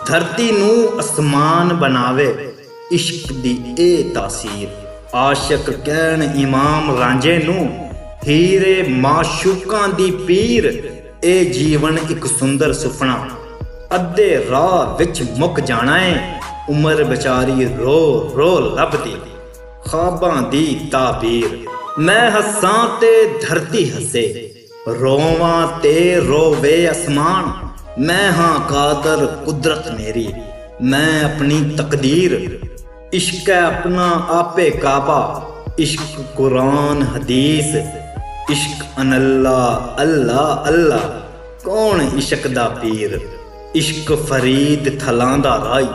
धरती नू आसमान बनावे इश्क दी ए तासीर। आशिक कहन इमाम रांझे नू हीरे माशूकां दी पीर। ए जीवन एक सुंदर सुपना अद्धे राह विच मुक जाना है। उमर बेचारी रो रो लभदी ख्वाबां दी ताबीर। मैं हस्सां ते धरती हसे रोवां ते रोवे आसमान। मैं हाँ कादर कुदरत मेरी मैं अपनी तकदीर। इश्क है अपना आपे काबा इश्क कुरान हदीस। इश्क अनल्लाह अल्लाह अल्लाह कौन इश्क दा पीर। इश्क फरीद थलांदा राई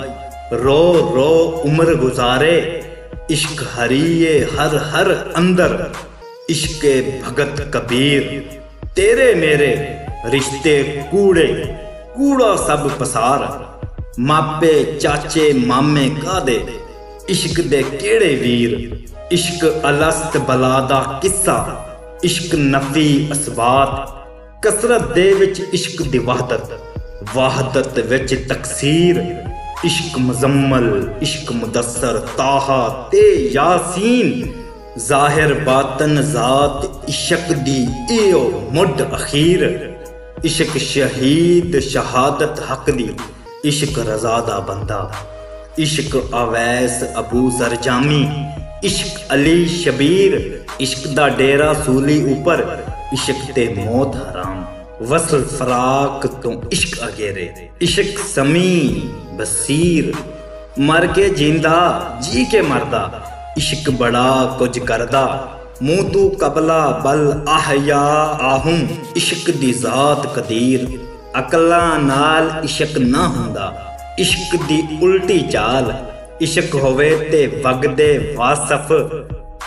रो रो उम्र गुजारे। इश्क हरिये हर हर अंदर इश्क भगत कबीर। तेरे मेरे रिश्ते कूड़े कूड़ा सब पसार। मापे चाचे मामे कादे इश्क दे केड़े वीर। इश्क अलस्त बलादा किस्सा इश्क नफी असबात। कसरत दे विच इश्क दी वहदत वहदत विच तकसीर। इश्क मुजम्मल इश्क मुदस्सर ताहा ते यासीन। जाहिर बातन जात इश्क दी एओ मुड अखीर। इश्क शहीद शहादत हक दी इश्क रजादा बंदा। इश्क अवैस अबू जरजामी इश्क अली शबीर। इश्क दा डेरा सूली ऊपर इश्क ते मौत हराम। वसल फराक तो इश्क अगेरे इश्क समी बसीर। मर के जिंदा जी के मरदा इश्क बड़ा कुछ करदा। मुँह तू कबला बल आहया आहुम इश्क दी जात कदीर। अकला नाल इश्क ना हुंदा इश्क दी उल्टी चाल। इश्क होवे ते वगदे वासफ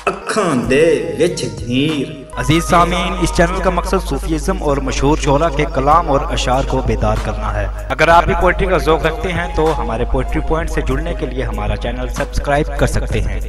अखां दे विच नीर। अजीज सामीन, इस चैनल का मकसद सूफीज़्म और मशहूर शोरा के कलाम और अशार को बेदार करना है। अगर आप भी पोइट्री का ज़ौक़ रखते हैं तो हमारे पोइट्री पॉइंट से जुड़ने के लिए हमारा चैनल सब्सक्राइब कर सकते हैं।